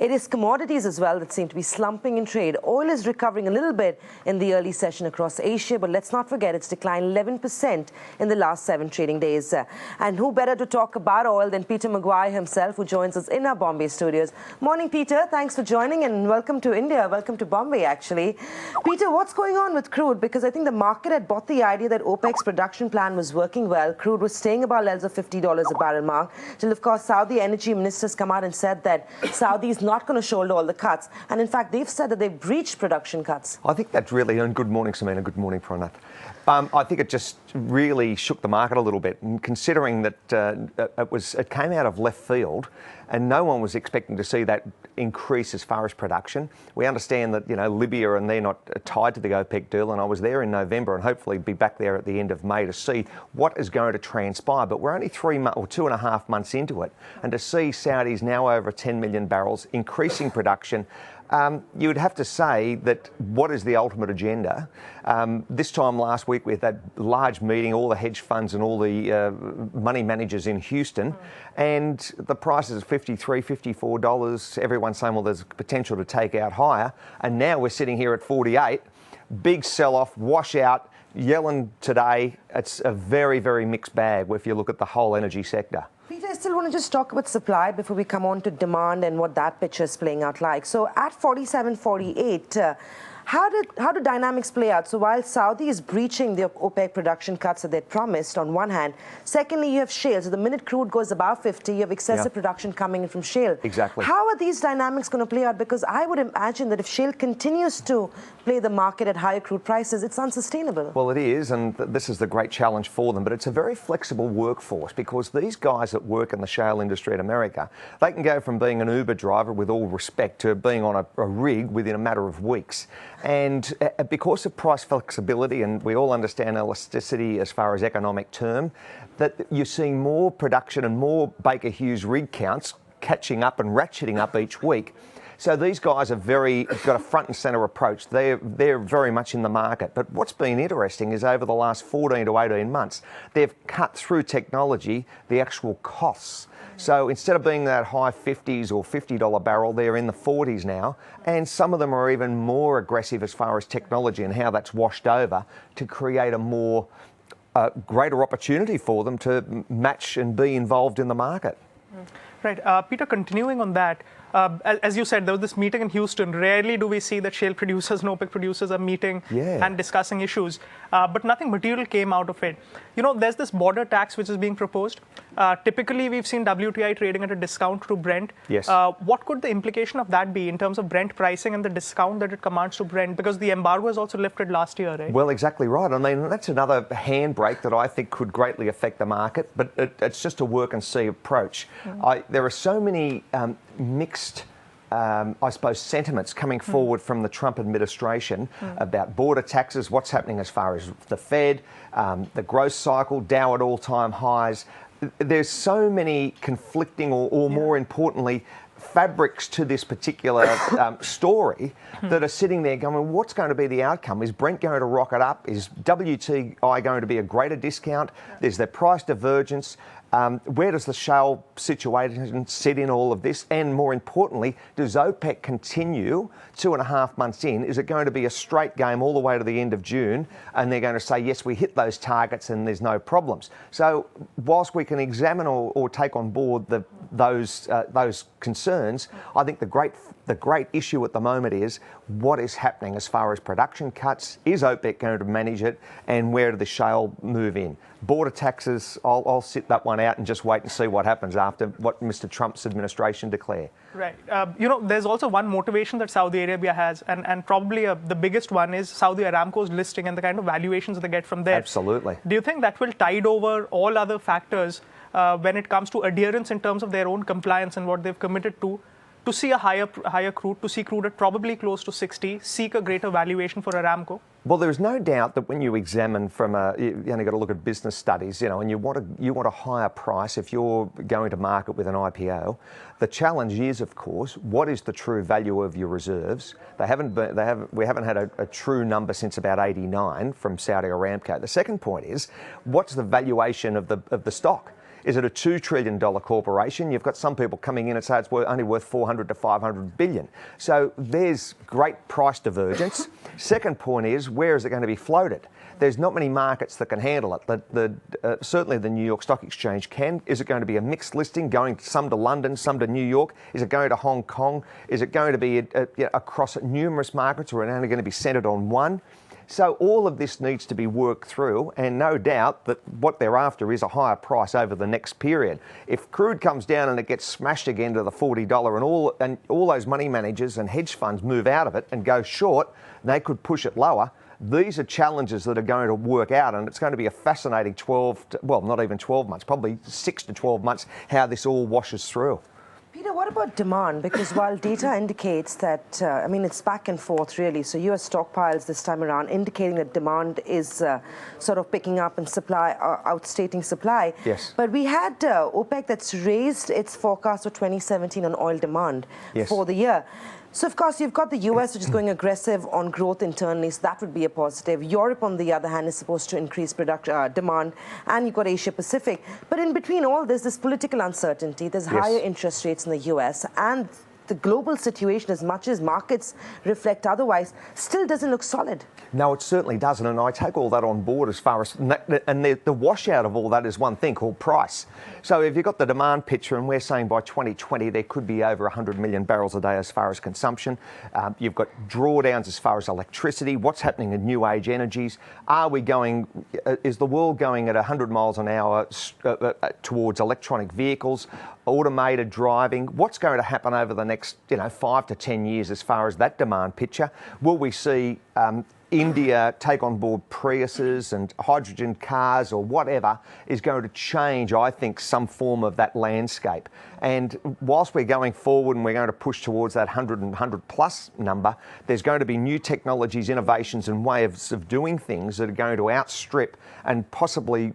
It is commodities as well that seem to be slumping in trade. Oil is recovering a little bit in the early session across Asia, but let's not forget it's declined 11% in the last 7 trading days. And who better to talk about oil than Peter Mcguire himself, who joins us in our Bombay studios. Morning, Peter. Thanks for joining and welcome to India. Welcome to Bombay, actually. Peter, what's going on with crude? Because I think the market had bought the idea that OPEC's production plan was working well. Crude was staying above levels of $50 a barrel mark. Till, of course, Saudi energy ministers come out and said that Saudi is not going to shoulder all the cuts. And in fact, they've said that they've breached production cuts. I think that's really, and good morning, Samina, good morning, Pronoy. I think it just really shook the market a little bit, and considering that it came out of left field, and no one was expecting to see that increase as far as production. We understand that Libya and they're not tied to the OPEC deal, and I was there in November, and hopefully be back there at the end of May to see what is going to transpire. But we're only 3 months or 2.5 months into it, and to see Saudis now over 10 million barrels increasing production. You would have to say that what is the ultimate agenda? This time last week we had that large meeting, all the hedge funds and all the money managers in Houston, and the prices of $53, $54, everyone's saying, well, there's potential to take out higher, and now we're sitting here at 48. Big sell-off, wash out. Yellen today, it's a very, very mixed bag if you look at the whole energy sector. Peter, I still want to just talk about supply before we come on to demand and what that picture is playing out like. So at 47, 48, how do dynamics play out? So while Saudi is breaching the OPEC production cuts that they'd promised on one hand, secondly, you have shale. So the minute crude goes above 50, you have excessive production coming in from shale. Exactly. How are these dynamics going to play out? Because I would imagine that if shale continues to play the market at higher crude prices, it's unsustainable. Well, it is, and this is the great challenge for them, but it's a very flexible workforce, because these guys that work in the shale industry in America, they can go from being an Uber driver, with all respect, to being on a rig within a matter of weeks. And because of price flexibility, and we all understand elasticity as far as economic term, that you're seeing more production and more Baker Hughes rig counts catching up and ratcheting up each week. So these guys have got a front and centre approach. They're very much in the market. But what's been interesting is over the last 14 to 18 months, they've cut through technology the actual costs. So instead of being that high 50s or $50 barrel, they're in the 40s now. And some of them are even more aggressive as far as technology and how that's washed over to create a more greater opportunity for them to match and be involved in the market. Right. Peter, continuing on that, as you said, there was this meeting in Houston. Rarely do we see that shale producers and OPEC producers are meeting and discussing issues, but nothing material came out of it. There's this border tax which is being proposed. Typically, we've seen WTI trading at a discount to Brent. Yes. What could the implication of that be in terms of Brent pricing and the discount that it commands to Brent? Because the embargo was also lifted last year, right? Well, exactly right. I mean, that's another handbrake that I think could greatly affect the market, but it's just a work and see approach. There are so many mixed, I suppose, sentiments coming forward from the Trump administration about border taxes, what's happening as far as the Fed, the growth cycle, Dow at all-time highs. There's so many conflicting or more importantly, fabrics to this particular story that are sitting there going, what's going to be the outcome? Is Brent going to rocket up? Is WTI going to be a greater discount? There's the price divergence. Where does the shale situation sit in all of this? And more importantly, does OPEC continue 2.5 months in? Is it going to be a straight game all the way to the end of June? And they're going to say, yes, we hit those targets and there's no problems. So whilst we can examine or take on board those concerns, I think the great issue at the moment is what is happening as far as production cuts. Is OPEC going to manage it? And where do the shale move in? Border taxes, I'll sit that one out and just wait and see what happens after what Mr. Trump's administration declare. Right. There's also one motivation that Saudi Arabia has, and probably the biggest one is Saudi Aramco's listing and the kind of valuations they get from there. Absolutely. Do you think that will tide over all other factors when it comes to adherence in terms of their own compliance and what they've committed to see a higher crude, to see crude at probably close to 60, seek a greater valuation for Aramco? Well, there's no doubt that when you examine from you only got to look at business studies, and you want a higher price if you're going to market with an IPO. The challenge is, of course, what is the true value of your reserves? We haven't had a true number since about '89 from Saudi Aramco. The second point is, what's the valuation of the stock? Is it a $2 trillion corporation? You've got some people coming in and say it's only worth 400 to 500 billion. So there's great price divergence. Second point is, where is it going to be floated? There's not many markets that can handle it. Certainly the New York Stock Exchange can. Is it going to be a mixed listing, going some to London, some to New York? Is it going to Hong Kong? Is it going to be across numerous markets, or are it only going to be centred on one? So all of this needs to be worked through, and no doubt that what they're after is a higher price over the next period. If crude comes down and it gets smashed again to the $40 and all those money managers and hedge funds move out of it and go short, they could push it lower. These are challenges that are going to work out, and it's going to be a fascinating not even 12 months, probably 6 to 12 months, how this all washes through. Peter, what about demand? Because while data indicates that, it's back and forth really. So US stockpiles this time around indicating that demand is sort of picking up and supply outstating supply. Yes. But we had OPEC that's raised its forecast for 2017 on oil demand for the year. So, of course, you've got the US, which is going aggressive on growth internally, so that would be a positive. Europe, on the other hand, is supposed to increase demand, and you've got Asia Pacific. But in between all this, there's political uncertainty, there's higher interest rates in the US, and the global situation, as much as markets reflect otherwise, still doesn't look solid. No, it certainly doesn't, and I take all that on board as far as, and the washout of all that is one thing called price. So if you've got the demand picture, and we're saying by 2020 there could be over 100 million barrels a day as far as consumption. You've got drawdowns as far as electricity. What's happening in new age energies? Is the world going at 100 miles an hour towards electronic vehicles, automated driving? What's going to happen over the next 5 to 10 years as far as that demand picture? Will we see India take on board Priuses and hydrogen cars, or whatever is going to change, I think, some form of that landscape? And whilst we're going forward and we're going to push towards that 100 and 100 plus number, there's going to be new technologies, innovations and ways of doing things that are going to outstrip and possibly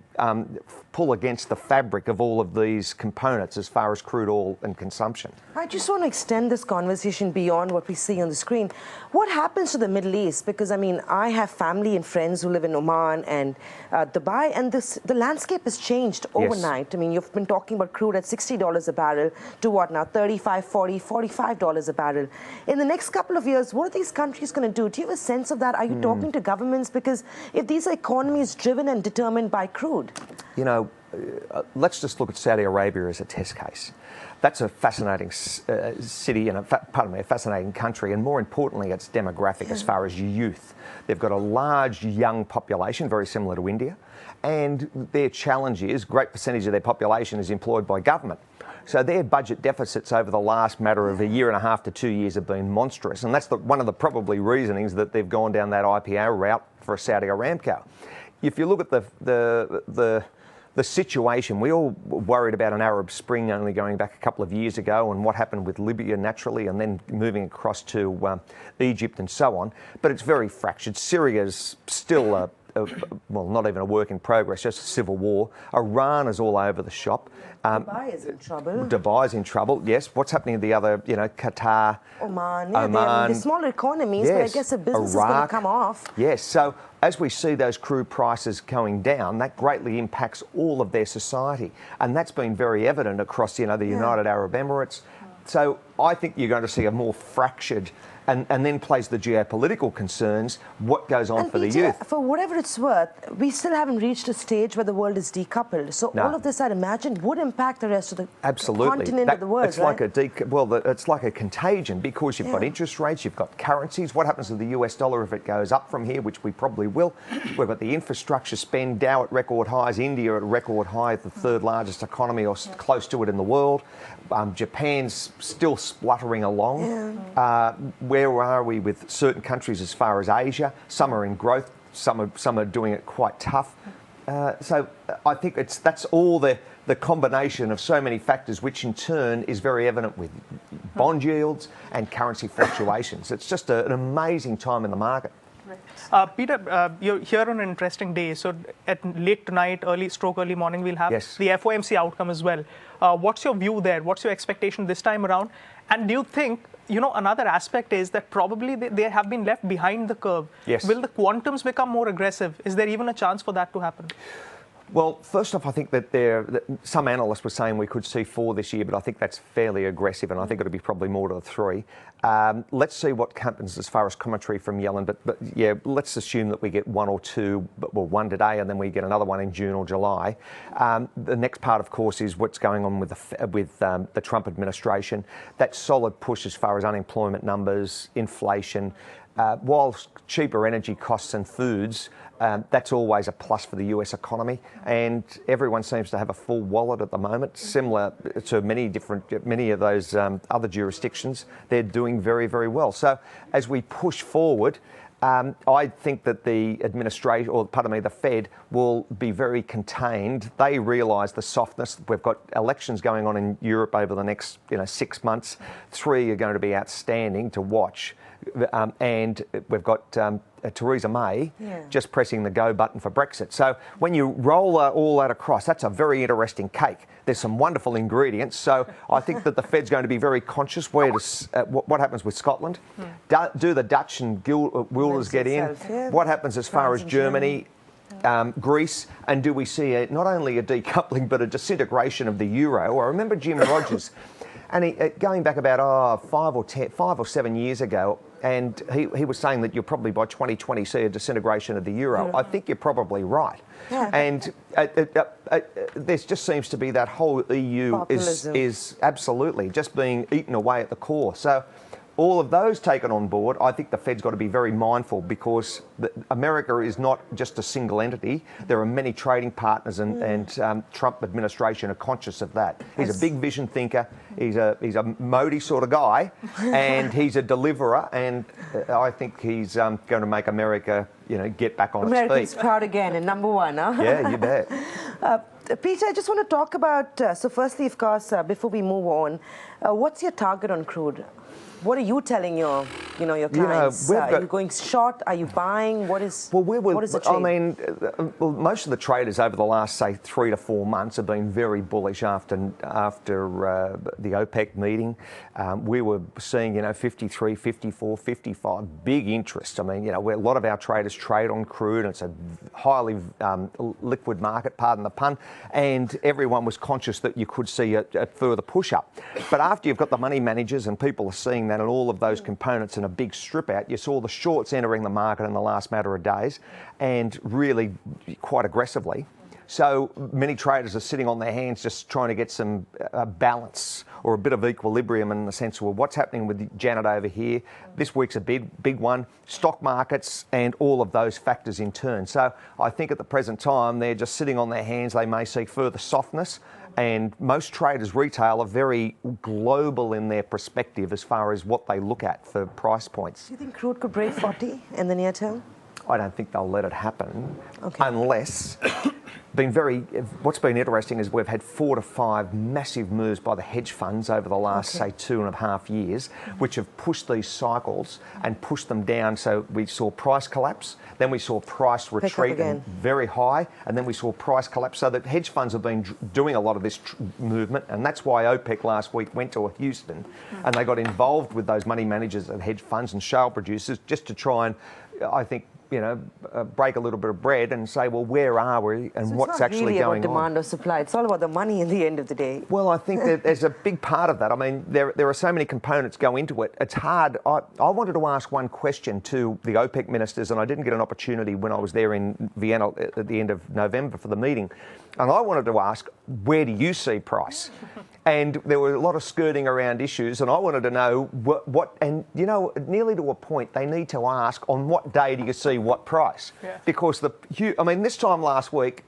pull against the fabric of all of these components as far as crude oil and consumption. I just want to extend this conversation beyond what we see on the screen. What happens to the Middle East? Because, I have family and friends who live in Oman and Dubai, and the landscape has changed overnight. Yes. You've been talking about crude at $60 a barrel to what now? $35, $40, $45 a barrel. In the next couple of years, what are these countries going to do? Do you have a sense of that? Are you talking to governments? Because if these are economies driven and determined by crude. Let's just look at Saudi Arabia as a test case. That's a fascinating city and a fascinating country, and more importantly, its demographic as far as youth. They've got a large young population, very similar to India, and their challenge is a great percentage of their population is employed by government. So their budget deficits over the last matter of a year and a half to 2 years have been monstrous, and that's one of the probably reasonings that they've gone down that IPO route for Saudi Aramco. If you look at the situation, we all were worried about an Arab Spring only going back a couple of years ago, and what happened with Libya naturally, and then moving across to Egypt and so on. But it's very fractured. Syria's still not even a work in progress, just a civil war. Iran is all over the shop. Dubai is in trouble. Dubai's in trouble, yes. What's happening in the other, Qatar, Oman. They're smaller economies, yes. But I guess the business Iraq, is going to come off. Yes, so as we see those crude prices going down, that greatly impacts all of their society. And that's been very evident across, the United Arab Emirates. So I think you're going to see a more fractured, and then plays the geopolitical concerns, what goes on for the youth. For whatever it's worth, we still haven't reached a stage where the world is decoupled. So all of this, I'd imagine, would impact the rest of the continent of the world, it's like a contagion, because you've got interest rates, you've got currencies. What happens to the US dollar if it goes up from here, which we probably will? We've got the infrastructure spend, Dow at record highs, India at record high, the third largest economy or close to it in the world. Japan's still spluttering along. Where are we with certain countries as far as Asia? Some are in growth, some are doing it quite tough. So I think that's all the combination of so many factors, which in turn is very evident with bond yields and currency fluctuations. It's just an amazing time in the market. Peter, you're here on an interesting day. So at late tonight, early morning, we'll have the FOMC outcome as well. What's your view there? What's your expectation this time around? And do you think, another aspect is that probably they have been left behind the curve. Yes. Will the quantums become more aggressive? Is there even a chance for that to happen? Well, first off, I think that some analysts were saying we could see 4 this year, but I think that's fairly aggressive, and I think it'll be probably more to the 3. Let's see what happens as far as commentary from Yellen, but yeah, let's assume that we get 1 or 2, well, 1 today, and then we get another one in June or July. The next part, of course, is what's going on with the Trump administration. That solid push as far as unemployment numbers, inflation. Whilst cheaper energy costs and foods, that's always a plus for the US economy, and everyone seems to have a full wallet at the moment, similar to many of those other jurisdictions. They're doing very, very well. So as we push forward, I think that the administration, or pardon me, the Fed will be very contained. They realise the softness. We've got elections going on in Europe over the next 6 months. 3 are going to be outstanding to watch. And we've got Theresa May just pressing the go button for Brexit. So when you roll all that across, that's a very interesting cake. There's some wonderful ingredients. So I think that the Fed's going to be very conscious what happens with Scotland. Do the Dutch and Wilders get in? What happens as far as Germany? Greece, and do we see not only a decoupling but a disintegration of the euro? I remember Jim Rogers, and going back about 5 or 7 years ago, and he was saying that you'll probably by 2020 see a disintegration of the euro. I think you're probably right. And there just seems to be that whole EU is absolutely just being eaten away at the core. So all of those taken on board, I think the Fed's got to be very mindful, because America is not just a single entity. There are many trading partners, and Trump administration are conscious of that. He's a big vision thinker. He's a Modi sort of guy, and he's a deliverer. And I think he's going to make America, get back on its feet. America's proud again, and #1, huh? Yeah, you bet. Peter, I just want to talk about. So, firstly, of course, before we move on, what's your target on crude? What are you telling your clients? Are you going short? Are you buying? What is the trade? I mean, most of the traders over the last, say, 3 to 4 months have been very bullish after the OPEC meeting. We were seeing, 53, 54, 55, big interest. I mean, a lot of our traders trade on crude, and it's a highly liquid market, pardon the pun, and everyone was conscious that you could see a further push up. But after you've got the money managers and people are seeing that and all of those components in a big strip out, you saw the shorts entering the market in the last matter of days, and really quite aggressively. So many traders are sitting on their hands just trying to get some balance or a bit of equilibrium, in the sense of, well, what's happening with Janet over here? This week's a big one. Stock markets and all of those factors in turn. So I think at the present time, they're just sitting on their hands. They may see further softness. And most traders, retail, are very global in their perspective as far as what they look at for price points. Do you think crude could break 40 in the near term? I don't think they'll let it happen, unless... What's been interesting is we've had 4 to 5 massive moves by the hedge funds over the last, say, 2.5 years, which have pushed these cycles and pushed them down. So we saw price collapse, then we saw price retreat very high, and then we saw price collapse. So the hedge funds have been doing a lot of this movement, and that's why OPEC last week went to Houston, and they got involved with those money managers and hedge funds and shale producers, just to try and, I think, break a little bit of bread and say, well, where are we and what's actually going on? It's not really about demand or supply. It's all about the money in the end of the day. Well, I think that there's a big part of that. I mean, there are so many components go into it. It's hard. I wanted to ask one question to the OPEC ministers, and I didn't get an opportunity when I was there in Vienna at the end of November for the meeting. And I wanted to ask, where do you see price? And there were a lot of skirting around issues, and I wanted to know and nearly to a point, they need to ask, on what day do you see what price? Yeah. Because this time last week,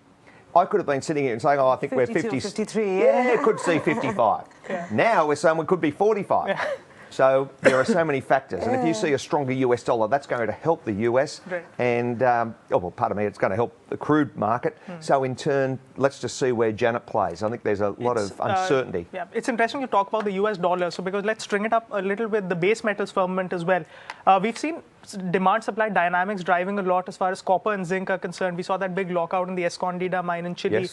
I could have been sitting here and saying, I think we're 50, 53, yeah, could see 55. Now we're saying we could be 45. Yeah. So there are so many factors, and if you see a stronger US dollar, that's going to help the US, and pardon me, it's going to help the crude market. So in turn, let's just see where Janet plays. I think there's a lot of uncertainty. It's interesting you talk about the US dollar. So because let's string it up a little with the base metals firmament as well. We've seen demand-supply dynamics driving a lot as far as copper and zinc are concerned. We saw that big lockout in the Escondida mine in Chile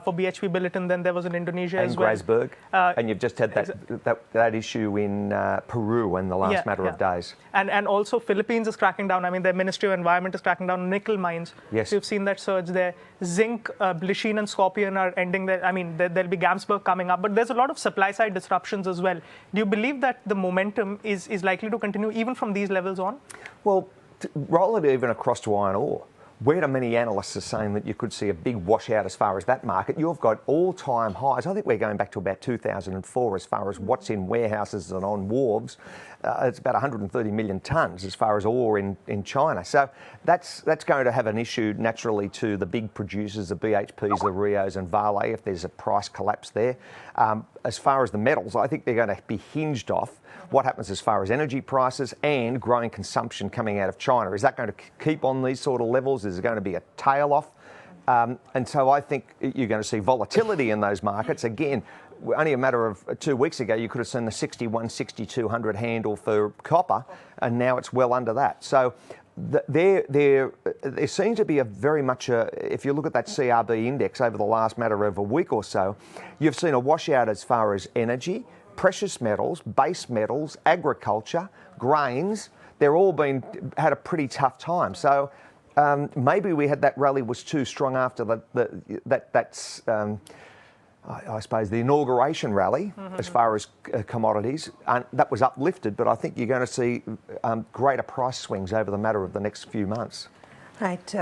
for BHP Billiton. Then there was in Indonesia as well. And Grasberg. And you've just had that issue in Peru in the last matter of days. And also Philippines is cracking down. I mean, their Ministry of Environment is cracking down on nickel mines. Yes. So you've seen that surge there. Zinc, Blishin and Scorpion are ending there. I mean, there'll be Gamsberg coming up. But there's a lot of supply-side disruptions as well. Do you believe that the momentum is likely to continue even from these levels on? Well, roll it even across to iron ore. Where many analysts are saying that you could see a big washout as far as that market. You've got all-time highs. I think we're going back to about 2004 as far as what's in warehouses and on wharves. It's about 130 million tonnes as far as ore in China. So that's going to have an issue naturally to the big producers, the BHPs, the Rios and Vale, if there's a price collapse there. As far as the metals, I think they're going to be hinged off what happens as far as energy prices and growing consumption coming out of China. Is that going to keep on these sort of levels? Is there going to be a tail off? And so I think you're going to see volatility in those markets. Again, only a matter of 2 weeks ago, you could have seen the 61, 6200 handle for copper, and now it's well under that. So there seems to be a very much if you look at that CRB index over the last matter of a week or so, you've seen a washout as far as energy, precious metals, base metals, agriculture, grains. They're all had a pretty tough time. So maybe we had that rally was too strong after I suppose the inauguration rally as far as commodities, and that was uplifted, but I think you're going to see greater price swings over the matter of the next few months. Right.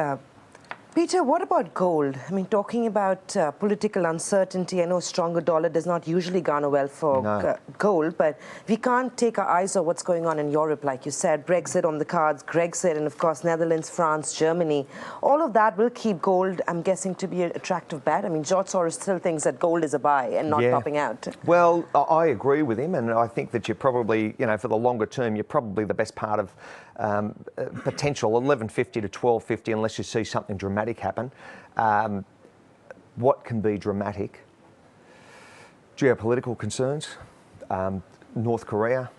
Peter, what about gold? I mean, talking about political uncertainty, I know a stronger dollar does not usually garner well for gold, but we can't take our eyes off what's going on in Europe, like you said. Brexit on the cards, Grexit, and of course, Netherlands, France, Germany. All of that will keep gold, I'm guessing, to be an attractive bet. I mean, George Soros still thinks that gold is a buy and not topping out. Well, I agree with him, and I think that you're probably, for the longer term, you're probably the best part of potential 1150 to 1250 unless you see something dramatic happen. What can be dramatic? Geopolitical concerns, North Korea.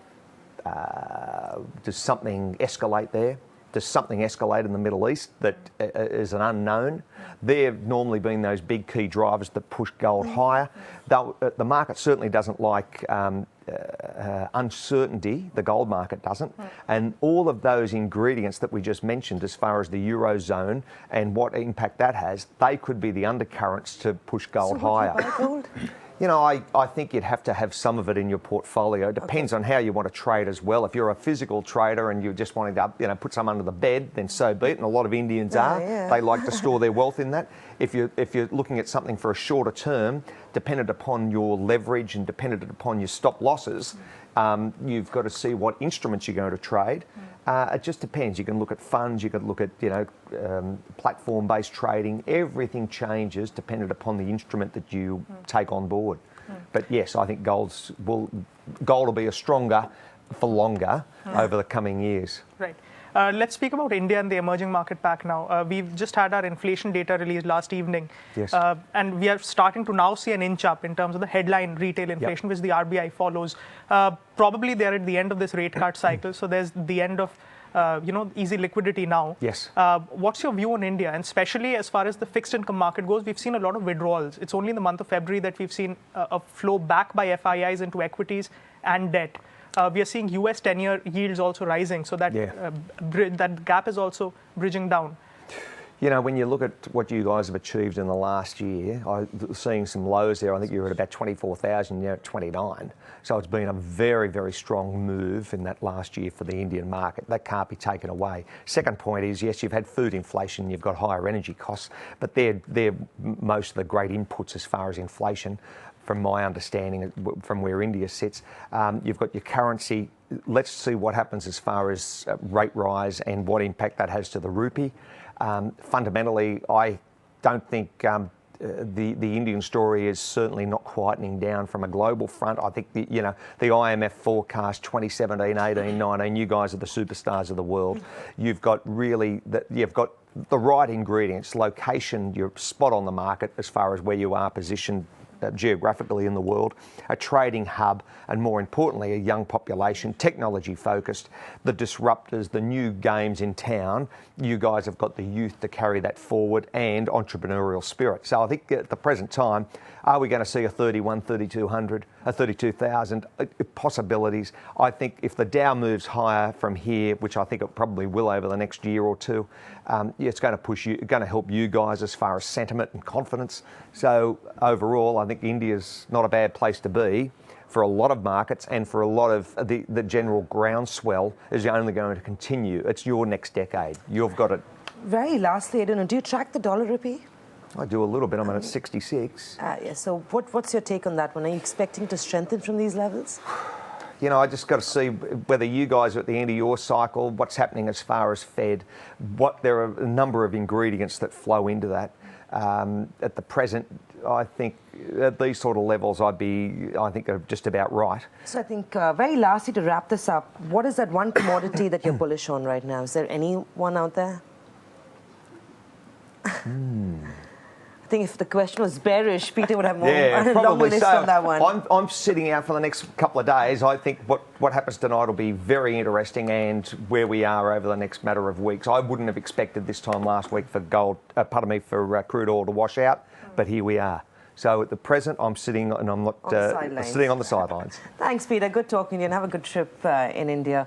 Does something escalate there? Does something escalate in the Middle East that is an unknown? They've normally been those big key drivers that push gold higher. Though the market certainly doesn't like uncertainty, the gold market doesn't. And all of those ingredients that we just mentioned as far as the Eurozone and what impact that has, they could be the undercurrents to push gold higher. Would you buy gold? I think you'd have to have some of it in your portfolio. It depends on how you want to trade as well. If you're a physical trader and you're just wanting to, put some under the bed, then so be it. And a lot of Indians are. They like to store their wealth in that. If you're looking at something for a shorter term, dependent upon your leverage and dependent upon your stop losses, you've got to see what instruments you're going to trade. It just depends. You can look at funds, you can look at platform-based trading. Everything changes dependent upon the instrument that you take on board. But yes, I think gold will be a stronger for longer over the coming years. Right. Let's speak about India and the emerging market pack now. We've just had our inflation data released last evening. Yes. And we are starting to now see an inch up in terms of the headline retail inflation, which the RBI follows. Probably they're at the end of this rate cut cycle, so there's the end of easy liquidity now. Yes. What's your view on India? And especially as far as the fixed income market goes, we've seen a lot of withdrawals. It's only in the month of February that we've seen a flow back by FIIs into equities and debt. We are seeing US 10-year yields also rising, so that that gap is also bridging down. When you look at what you guys have achieved in the last year, I'm seeing some lows there. I think you're at about 24,000, you're at 29. So it's been a very, very strong move in that last year for the Indian market. That can't be taken away. Second point is, yes, you've had food inflation, you've got higher energy costs, but they're most of the great inputs as far as inflation. From my understanding, from where India sits, you've got your currency. Let's see what happens as far as rate rise and what impact that has to the rupee. Fundamentally, I don't think the Indian story is certainly not quietening down from a global front. I think the IMF forecast 2017, 18, 19. You guys are the superstars of the world. You've got the right ingredients, location. You're spot on the market as far as where you are positioned geographically in the world, a trading hub, and more importantly, a young population, technology focused, the disruptors, the new games in town. You guys have got the youth to carry that forward and entrepreneurial spirit. So I think at the present time, are we going to see a 31, 3,200, a 32,000 possibilities? I think if the Dow moves higher from here, which I think it probably will over the next year or two, it's going to push you, going to help you guys as far as sentiment and confidence. So overall, I think India's not a bad place to be for a lot of markets, and for a lot of the general groundswell is only going to continue. It's your next decade. You've got it. Very lastly, I don't know, do you track the dollar rupee? I do a little bit. I'm at 66. Yeah, so what's your take on that one? Are you expecting to strengthen from these levels? You know, I just got to see whether you guys are at the end of your cycle, what's happening as far as Fed, there are a number of ingredients that flow into that. At the present, I think at these sort of levels, I think are just about right. So I think very lastly, to wrap this up, what is that one commodity that you're bullish on right now? Is there any one out there? I think if the question was bearish, Peter would have more longer list on that one. I'm sitting out for the next couple of days. I think what happens tonight will be very interesting, and where we are over the next matter of weeks. I wouldn't have expected this time last week for for crude oil to wash out, but here we are. So at the present, I'm sitting and I'm not sitting on the sidelines. Thanks, Peter. Good talking to you, and have a good trip in India.